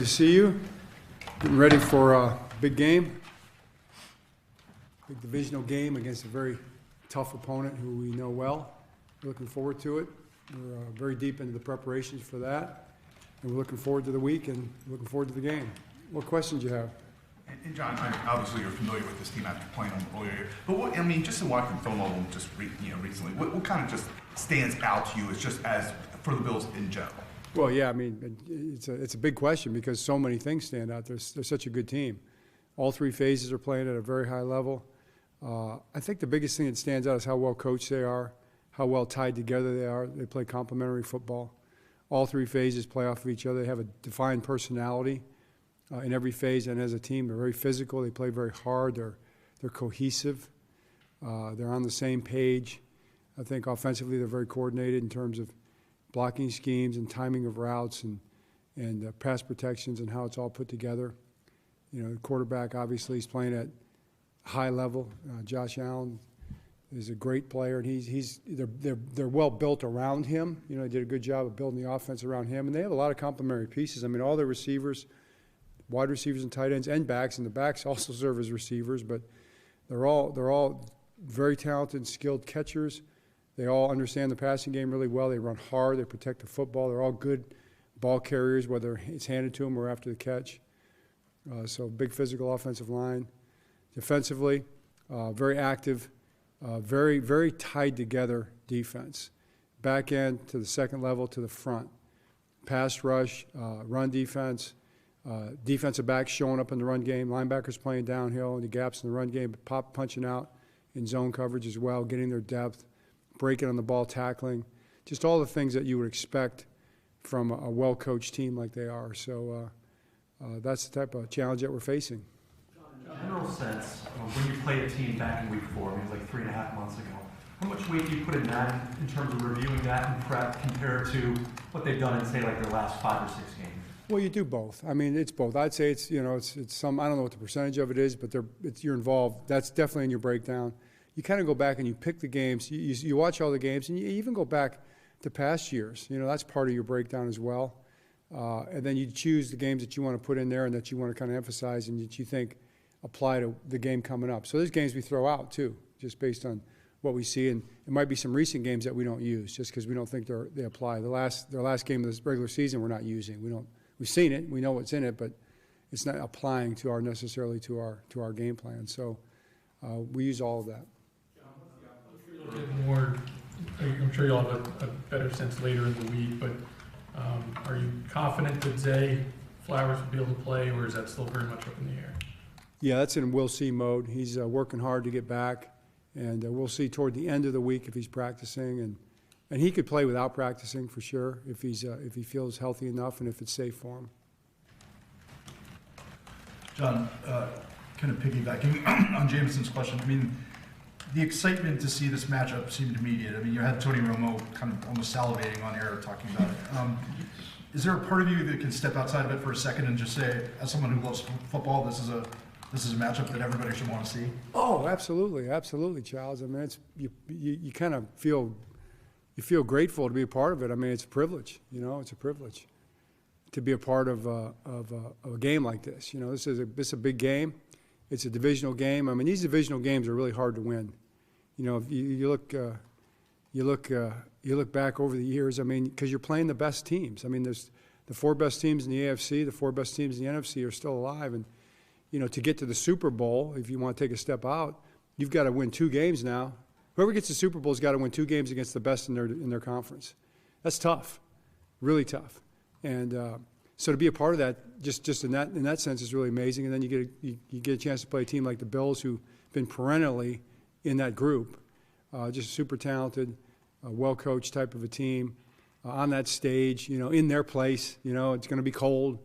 To see you, getting ready for a big game, big divisional game against a very tough opponent who we know well. We're looking forward to it. We're very deep into the preparations for that, and we're looking forward to the week and looking forward to the game. What questions do you have? And John, obviously you're familiar with this team after playing them earlier, but what, I mean, just in watching film of them just recently, what kind of just stands out to you as just as for the Bills in general? Well, yeah, I mean, it's a big question because so many things stand out. They're such a good team. All three phases are playing at a very high level. I think the biggest thing that stands out is how well coached they are, how well tied together they are. They play complementary football. All three phases play off of each other. They have a defined personality in every phase, and as a team, they're very physical. They play very hard. They're cohesive. They're on the same page. I think offensively they're very coordinated in terms of blocking schemes and timing of routes and pass protections and how it's all put together. You know, the quarterback obviously is playing at high level. Josh Allen is a great player, and they're well built around him. You know, they did a good job of building the offense around him, and they have a lot of complementary pieces. I mean, all their receivers, wide receivers and tight ends and backs, and the backs also serve as receivers, but they're all very talented and skilled catchers. They all understand the passing game really well. They run hard. They protect the football. They're all good ball carriers, whether it's handed to them or after the catch. So big physical offensive line. Defensively, very active, very, very tied together defense. Back end to the second level to the front. Pass rush, run defense, defensive backs showing up in the run game, linebackers playing downhill in the gaps in the run game, but punching out in zone coverage as well, getting their depth, breaking on the ball, tackling, just all the things that you would expect from a well-coached team like they are. So that's the type of challenge that we're facing. In a general sense, when you played a team back in week 4, I mean, it was like 3.5 months ago, how much weight do you put in that in terms of reviewing that and prep compared to what they've done in, say, like their last 5 or 6 games? Well, you do both. I mean, it's both. I'd say it's some, I don't know what the percentage of it is, but you're involved. That's definitely in your breakdown. You kind of go back and you pick the games. You watch all the games, and you even go back to past years. You know, that's part of your breakdown as well. And then you choose the games that you want to put in there and that you want to kind of emphasize and that you think apply to the game coming up. So there's games we throw out, too, just based on what we see. And it might be some recent games that we don't use just because we don't think they apply. Their last game of this regular season we're not using. We've seen it. We know what's in it, but it's not applying to necessarily to our game plan. So we use all of that. A bit more, I'm sure you'll have a better sense later in the week, but are you confident that Zay Flowers will be able to play, or is that still very much up in the air? Yeah, that's in we'll see mode. He's working hard to get back, and we'll see toward the end of the week if he's practicing, and he could play without practicing for sure if he feels healthy enough and if it's safe for him. John, kind of piggybacking on Jameson's question, I mean, the excitement to see this matchup seemed immediate. I mean, you had Tony Romo kind of almost salivating on air talking about it. Is there a part of you that can step outside of it for a second and just say, as someone who loves football, this is a matchup that everybody should want to see? Oh, absolutely, absolutely, Charles. I mean, you kind of feel grateful to be a part of it. I mean, it's a privilege. You know, it's a privilege to be a part of a game like this. You know, this is a big game. It's a divisional game. I mean, these divisional games are really hard to win. You know, if you look back over the years. I mean, because you're playing the best teams. I mean, there's the 4 best teams in the AFC, the 4 best teams in the NFC are still alive, and you know, to get to the Super Bowl, if you want to take a step out, you've got to win 2 games now. Whoever gets the Super Bowl has got to win 2 games against the best in their conference. That's tough, really tough, and so to be a part of that, just in that sense, is really amazing. And then you get a chance to play a team like the Bills, who've been perennially in that group, just super talented, well-coached type of a team on that stage. You know, in their place. You know, it's going to be cold,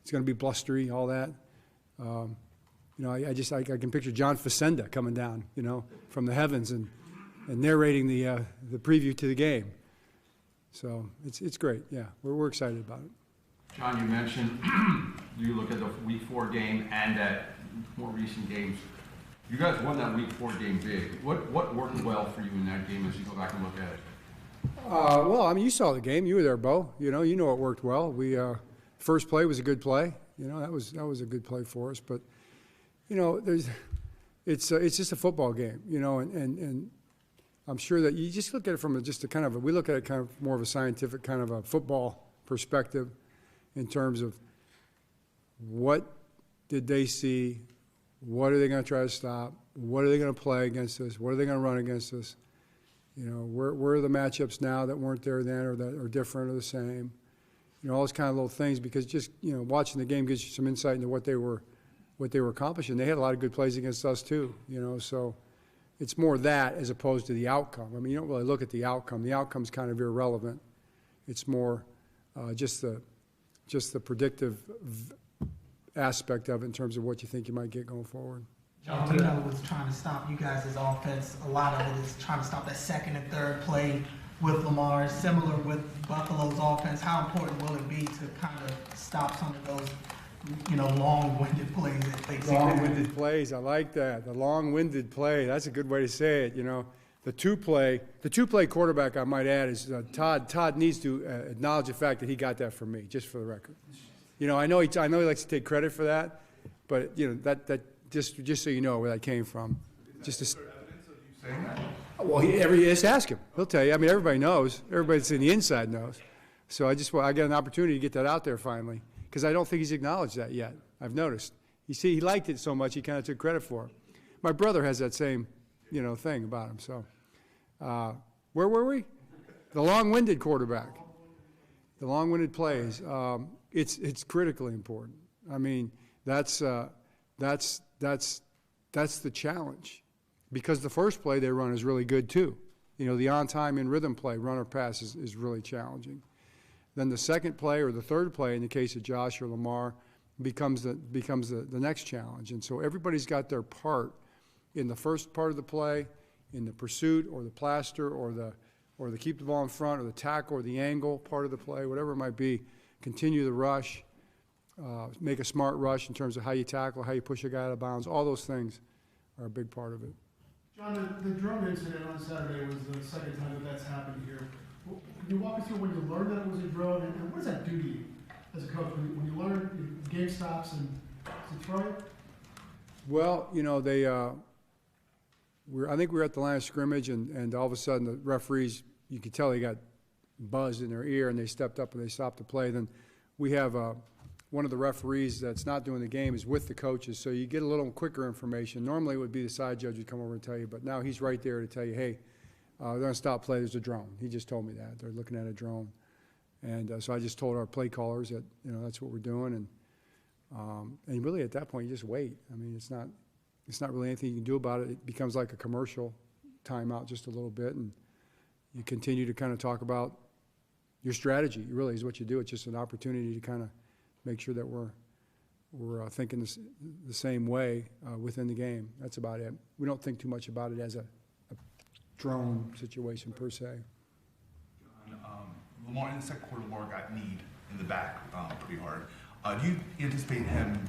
it's going to be blustery, all that. You know, I can picture John Facenda coming down, you know, from the heavens and narrating the preview to the game. So it's great. Yeah, we're excited about it. John, you mentioned you look at the Week 4 game and at more recent games. You guys won that Week 4 game big. What worked well for you in that game as you go back and look at it? Well, I mean, you saw the game. You were there, Bo. You know it worked well. We First play was a good play. That was a good play for us. But it's just a football game. And I'm sure that you just look at it from we look at it kind of more of a scientific kind of a football perspective in terms of what did they see, what are they going to try to stop, what are they going to play against us, what are they going to run against us, where are the matchups now that weren't there then or that are different or the same, all those kind of little things, because just watching the game gives you some insight into what they were accomplishing. They had a lot of good plays against us too, so it's more that as opposed to the outcome. I mean, you don't really look at the outcome. The outcome's kind of irrelevant. It's more just the predictive aspect of it in terms of what you think you might get going forward. John, we know was trying to stop you guys' offense. A lot of it is trying to stop that second and third play with Lamar, similar with Buffalo's offense. How important will it be to kind of stop some of those, long-winded plays that they see? Long-winded plays, I like that. The long-winded play, that's a good way to say it, The two-play quarterback, I might add, is Todd. Todd needs to acknowledge the fact that he got that from me, just for the record. I know he likes to take credit for that, but that just so you know where that came from. Is there evidence of you saying that? Well, just ask him. He'll tell you. I mean, everybody knows. Everybody that's in the inside knows. So I got an opportunity to get that out there finally, because I don't think he's acknowledged that yet. I've noticed. You see, he liked it so much he kind of took credit for it. My brother has that same, thing about him. So, where were we? The long-winded quarterback. The long-winded plays. It's critically important. I mean, that's the challenge, because the first play they run is really good too. The on-time in rhythm play, runner pass is really challenging. Then the second play or the third play in the case of Josh or Lamar becomes the next challenge. And so everybody's got their part in the first part of the play, in the pursuit or the plaster or the keep the ball in front or the tackle or the angle part of the play, whatever it might be. Continue the rush, make a smart rush in terms of how you tackle, how you push a guy out of bounds. All those things are a big part of it. John, the drone incident on Saturday was the second time that's happened here. Can you walk us through when you learned that it was a drone, and what does that do to you as a coach when you learn the game stops and to throw it? Well, I think we were at the line of scrimmage, and all of a sudden the referees, you could tell they got buzzed in their ear, and they stepped up and they stopped the play. Then we have one of the referees that's not doing the game is with the coaches, so you get a little quicker information. Normally it would be the side judge would come over and tell you, but now he's right there to tell you, hey, they're going to stop play, there's a drone. He just told me that. They're looking at a drone. And so I just told our play callers that, that's what we're doing. And really at that point, you just wait. I mean, it's not really anything you can do about it. It becomes like a commercial timeout just a little bit, and you continue to kind of talk about your strategy. It really is what you do. It's just an opportunity to kind of make sure that we're thinking the same way within the game. That's about it. We don't think too much about it as a drone situation per se. Lamar, in the second quarter, Lamar got kneed in the back pretty hard. Do you anticipate him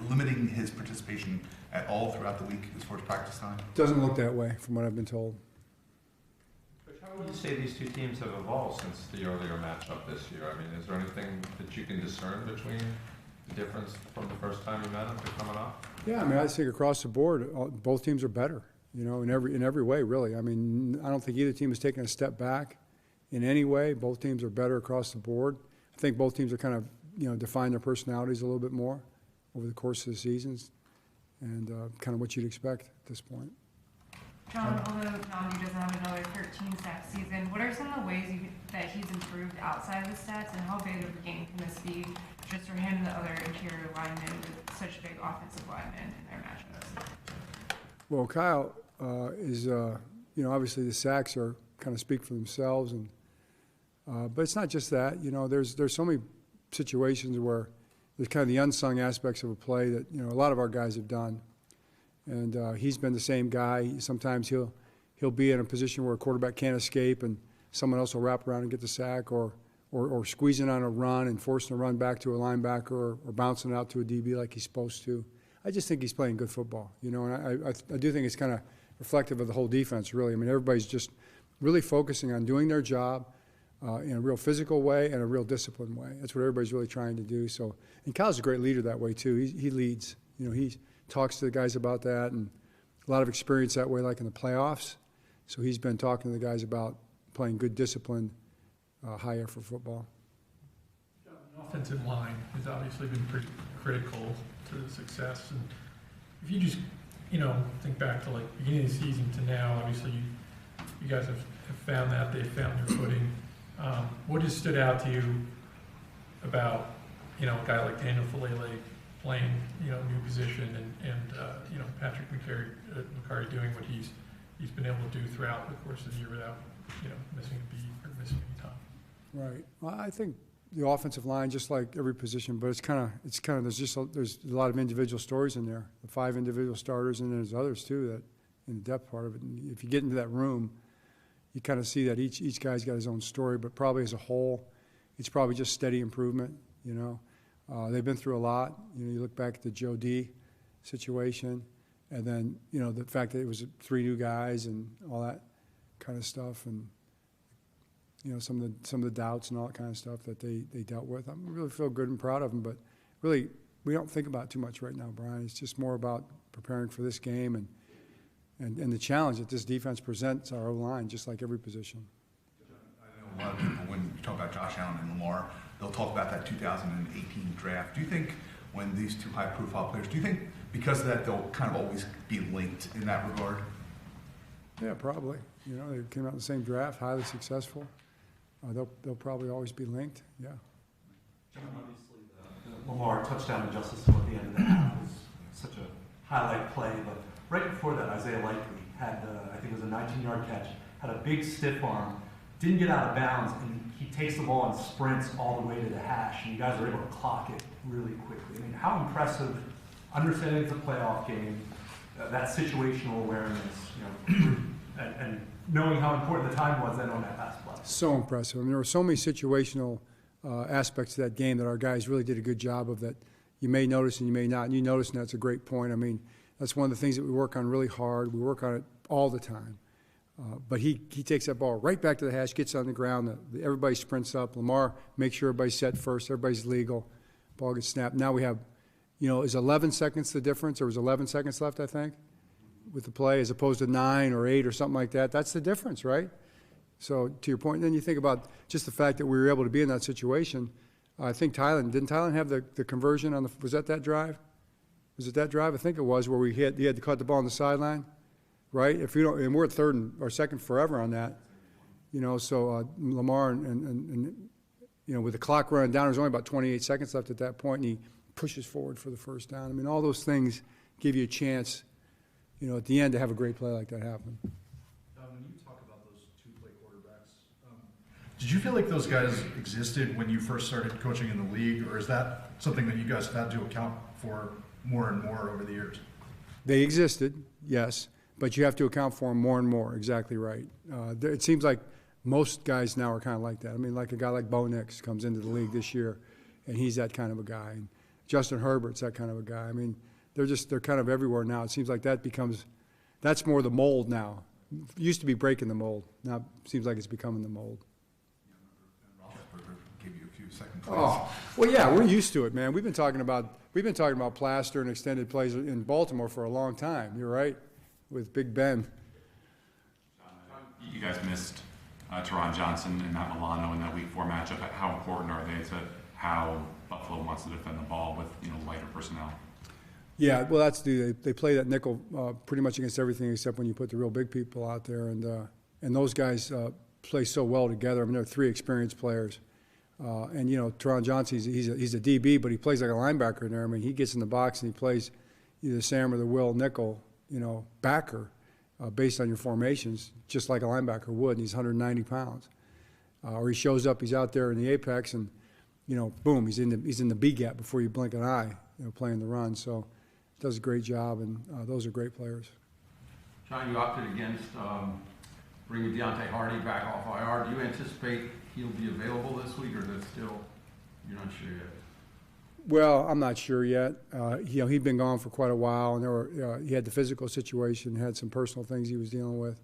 limiting his participation at all throughout the week as far as practice time? Doesn't look that way from what I've been told. Coach, how would you say these two teams have evolved since the earlier matchup this year? I mean, is there anything that you can discern between the difference from the first time you met them to coming up? Yeah, I mean, I think across the board, both teams are better, in every way, really. I mean, I don't think either team has taken a step back in any way. Both teams are better across the board. I think both teams are kind of, define their personalities a little bit more over the course of the seasons, and kind of what you'd expect at this point. John, although John doesn't have another 13-sack season, what are some of the ways that he's improved outside of the stats, and how big of a game can this be just for him and the other interior linemen with such big offensive linemen in their matchups? Well, Kyle is, obviously the sacks are kind of speak for themselves, and but it's not just that. There's so many situations where there's kind of the unsung aspects of a play that a lot of our guys have done, and he's been the same guy. Sometimes he'll be in a position where a quarterback can't escape, and someone else will wrap around and get the sack, or squeezing on a run and forcing a run back to a linebacker, or bouncing it out to a DB like he's supposed to. I just think he's playing good football, and I do think it's kind of reflective of the whole defense, really. I mean, everybody's just really focusing on doing their job, in a real physical way and a real disciplined way. That's what everybody's really trying to do. So, and Kyle's a great leader that way too. He leads. He talks to the guys about that, and a lot of experience that way, like in the playoffs. So he's been talking to the guys about playing good, disciplined, high-effort football. The offensive line has obviously been pretty critical to the success. And if you just, think back to like beginning of the season to now, obviously you guys have found that, they've found their footing. What has stood out to you about, a guy like Daniel Falele playing, new position and Patrick McCarry doing what he's been able to do throughout the course of the year without, missing a beat or missing any time? Right. Well, I think the offensive line, just like every position, but it's kind of there's a lot of individual stories in there. The 5 individual starters, and there's others too that in the depth part of it. And if you get into that room, you kind of see that each guy's got his own story, but probably as a whole, it's probably just steady improvement. They've been through a lot. You look back at the Joe D situation, and then the fact that it was 3 new guys and all that kind of stuff, and some of the doubts and all that kind of stuff that they dealt with. I really feel good and proud of them, but really we don't think about it too much right now, Brian. It's just more about preparing for this game and the challenge that this defense presents our O-line, just like every position. I know a lot of people, when you talk about Josh Allen and Lamar, they'll talk about that 2018 draft. Do you think when these 2 high-profile players, do you think because of that they'll kind of always be linked in that regard? Yeah, probably. They came out in the same draft, highly successful. They'll probably always be linked. Yeah. Obviously, the Lamar touchdown to Justice Hill at the end of the half was such a highlight play, but right before that, Isaiah Likely had, I think it was a 19-yard catch, had a big stiff arm, didn't get out of bounds, and he takes the ball and sprints all the way to the hash, and you guys are able to clock it really quickly. I mean, how impressive, understanding it's a playoff game, that situational awareness, and knowing how important the time was then on that last play. So impressive. I mean, there were so many situational aspects to that game that our guys really did a good job of that you may notice and you may not. And you notice, and that's a great point. I mean, that's one of the things that we work on really hard. We work on it all the time. But he takes that ball right back to the hash, gets on the ground. Everybody sprints up. Lamar makes sure everybody's set first. Everybody's legal. Ball gets snapped. Now we have, is 11 seconds the difference? There was 11 seconds left, I think, with the play, as opposed to 9 or 8 or something like that. That's the difference, right? So to your point, then you think about just the fact that we were able to be in that situation. I think didn't Thailand have the conversion on was that drive? Was it that drive? I think it was, where he had to cut the ball on the sideline, right? If you don't, and we're third or second forever on that, so Lamar and with the clock running down, there's only about 28 seconds left at that point, and he pushes forward for the first down. I mean, all those things give you a chance, at the end to have a great play like that happen. When you talk about those 2-play quarterbacks, did you feel like those guys existed when you first started coaching in the league, or is that something that you guys have had to account for more and more over the years? They existed, yes, but you have to account for them more and more. Exactly right. It seems like most guys now are kind of like that. I mean, like a guy like Bo Nix comes into the league this year, and he's that kind of a guy. And Justin Herbert's that kind of a guy. I mean, they're kind of everywhere now. It seems like that's more the mold now. It used to be breaking the mold. Now it seems like it's becoming the mold. Give you a few second plays. Oh, well, yeah, we're used to it, man. We've been talking about plaster and extended plays in Baltimore for a long time. You're right, with Big Ben. You guys missed Teron Johnson and Matt Milano in that Week 4 matchup. How important are they to how Buffalo wants to defend the ball with lighter personnel? Yeah, well, they play that nickel pretty much against everything except when you put the real big people out there, and those guys play so well together. I mean, they're 3 experienced players. And Teron Johnson, he's a DB, but he plays like a linebacker in there. I mean, he gets in the box and he plays either Sam or the Will nickel, backer, based on your formations, just like a linebacker would. And he's 190 pounds. Or he shows up, he's out there in the apex, and boom, he's in the B gap before you blink an eye, playing the run. So does a great job, and those are great players. John, you opted against bringing Deontay Hardy back off IR. Do you anticipate he'll be available this week, or is it still, you're not sure yet? Well, I'm not sure yet. He'd been gone for quite a while, and he had the physical situation, had some personal things he was dealing with.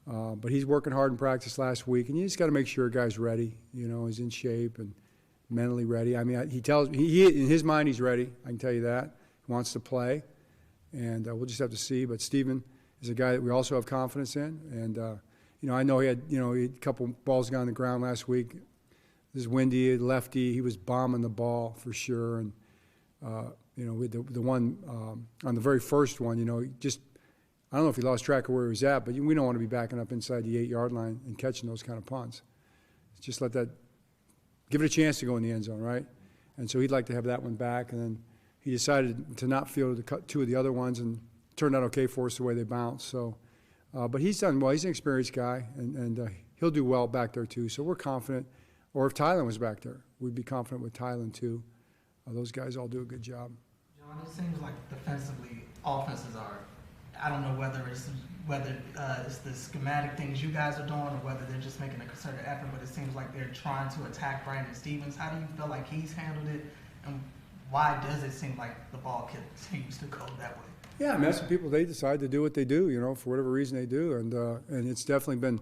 But he's working hard in practice last week, and you just got to make sure a guy's ready, he's in shape and mentally ready. I mean, he in his mind he's ready, I can tell you that. He wants to play, and we'll just have to see. But Steven is a guy that we also have confidence in, and, I know he had a couple balls got on the ground last week. It was windy, lefty, he was bombing the ball for sure, and, with the one, on the very first one, I don't know if he lost track of where he was at, but we don't want to be backing up inside the 8-yard line and catching those kind of punts. Just give it a chance to go in the end zone, right? And so he'd like to have that one back, and then he decided to not field two of the other ones, and it turned out okay for us the way they bounced. So, but he's done well. He's an experienced guy, and he'll do well back there too. So we're confident. Or if Tylen was back there, we'd be confident with Tylen too. Those guys all do a good job. John, it seems like defensively, offenses are. I don't know whether it's the schematic things you guys are doing or whether they're just making a concerted effort, but it seems like they're trying to attack Brandon Stevens. How do you feel like he's handled it, and why does it seem like the ball continues to go that way? Yeah, I mean, that's some people, they decide to do what they do, for whatever reason they do, and it's definitely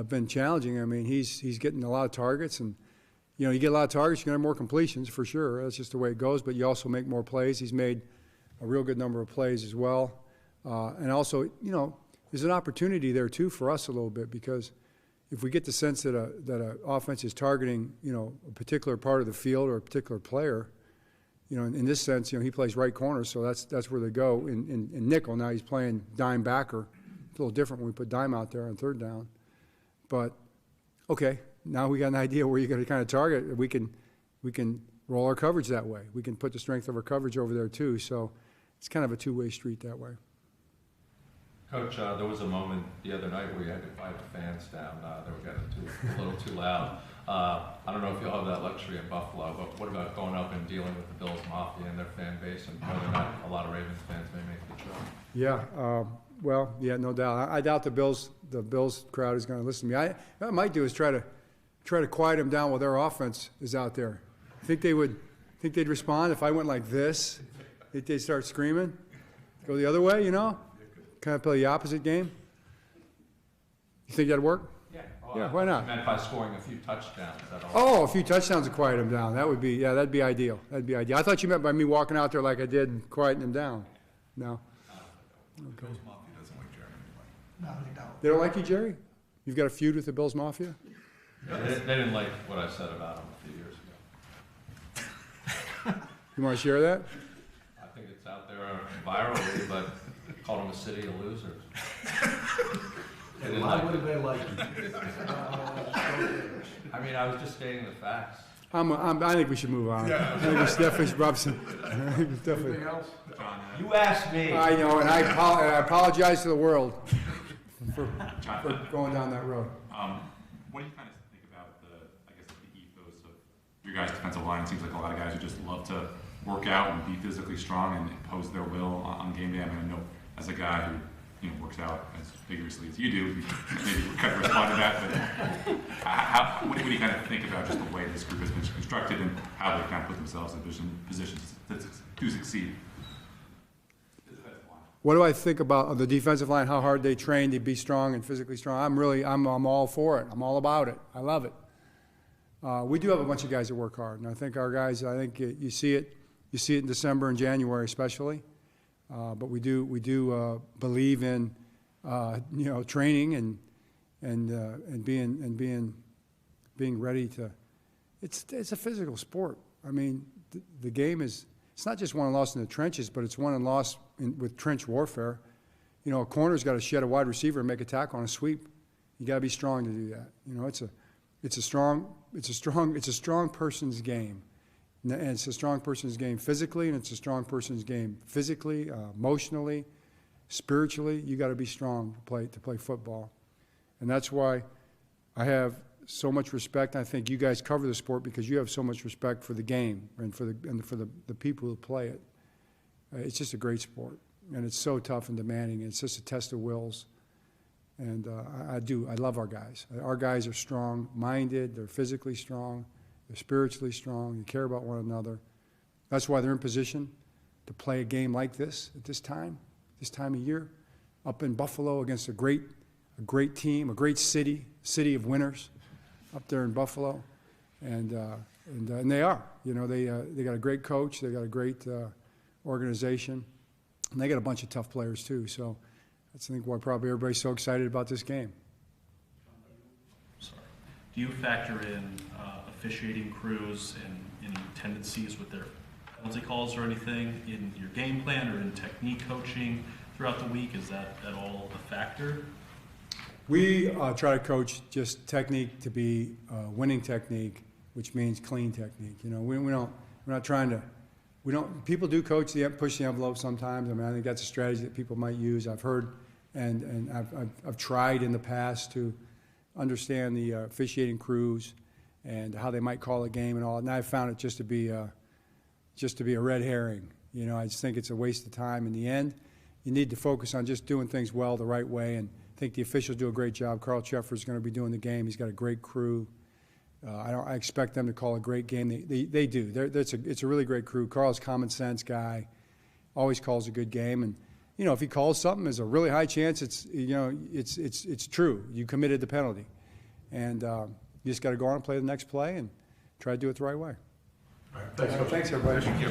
been challenging. I mean, he's getting a lot of targets, and you get a lot of targets, you're going to have more completions for sure. That's just the way it goes, but you also make more plays. He's made a real good number of plays as well. And also, there's an opportunity there too for us a little bit, because if we get the sense that a offense is targeting, a particular part of the field or a particular player, in this sense, he plays right corner, so that's where they go. In nickel now, he's playing dime backer. It's a little different when we put dime out there on third down. But okay, now we got an idea where you're going to kind of target. We can roll our coverage that way. We can put the strength of our coverage over there too. So it's kind of a two-way street that way. Coach, there was a moment the other night where you had to quiet the fans down. They were getting a little too loud. I don't know if you'll have that luxury in Buffalo, but what about going up and dealing with the Bills Mafia and their fan base, and whether or not a lot of Ravens fans may make the trip? Yeah, well, yeah, no doubt. I doubt the Bills crowd is going to listen to me. What I might do is try to quiet them down while their offense is out there. Think they'd respond if I went like this? Think they'd start screaming? Go the other way, Kind of play the opposite game? You think that'd work? Yeah. Yeah, why not? I meant by scoring a few touchdowns. Oh, a few touchdowns to quiet them down. That'd be ideal. I thought you meant by me walking out there like I did and quieting them down. No. The Bills Mafia doesn't like Jeremy anyway. No, they don't. They don't like you, Jerry? You've got a feud with the Bills Mafia? They didn't like what I said about them a few years ago. You want to share that? I think it's out there virally, but called them a city of losers. Why would they like you? I mean, I was just stating the facts. I think we should move on. Yeah. I think we should definitely, Robson. I think we definitely. Anything else? John, You asked me. I know, and I apologize to the world for going down that road. what do you kind of think about the ethos of your guys' defensive line? It seems like a lot of guys who just love to work out and be physically strong and impose their will on game day. I mean, I know as a guy who works out as vigorously as you do, maybe you kind of respond to that, but what do you kind of think about just the way this group has been constructed and how they kind of put themselves in positions to succeed? What do I think about the defensive line, how hard they train to be strong and physically strong? I'm all for it. I'm all about it. I love it. We do have a bunch of guys that work hard, and I think our guys, you see it in December and January especially. But we do believe in training and being ready to. It's a physical sport. I mean, the game is. It's not just won and lost in the trenches, but it's won and lost with trench warfare. A corner's got to shed a wide receiver and make a tackle on a sweep. You got to be strong to do that. It's a strong person's game. And it's a strong person's game physically, and it's a strong person's game physically, emotionally, spiritually. You got to be strong to play football, and that's why I have so much respect. I think you guys cover the sport because you have so much respect for the game and for the people who play it. It's just a great sport, and it's so tough and demanding. And it's just a test of wills, and I love our guys. Our guys are strong-minded. They're physically strong. They're spiritually strong. They care about one another. That's why they're in position to play a game like this at this time of year, up in Buffalo against a great great team, a great city of winners up there in Buffalo, and they are. You know, they got a great coach, they got a great organization, and they got a bunch of tough players too. So that's, I think, why probably everybody's so excited about this game. Sorry. Do you factor in officiating crews and any tendencies with their penalty calls or anything in your game plan or in technique coaching throughout the week? Is that at all a factor? We try to coach just technique to be winning technique, which means clean technique. You know, we're not trying to, people do coach push the envelope sometimes. I mean, I think that's a strategy that people might use. I've heard, and I've tried in the past to understand the officiating crews and how they might call a game and all. And I've found it just to be a red herring. You know, I just think it's a waste of time. In the end, you need to focus on just doing things well the right way. And I think the officials do a great job. Carl Sheffer's going to be doing the game. He's got a great crew. I expect them to call a great game. They do. It's a really great crew. Carl's a common sense guy, always calls a good game. And you know, if he calls something, there's a really high chance it's true. You committed the penalty, and you just got to go on and play the next play and try to do it the right way. All right. Thanks, Coach. Thanks, everybody. Thank you.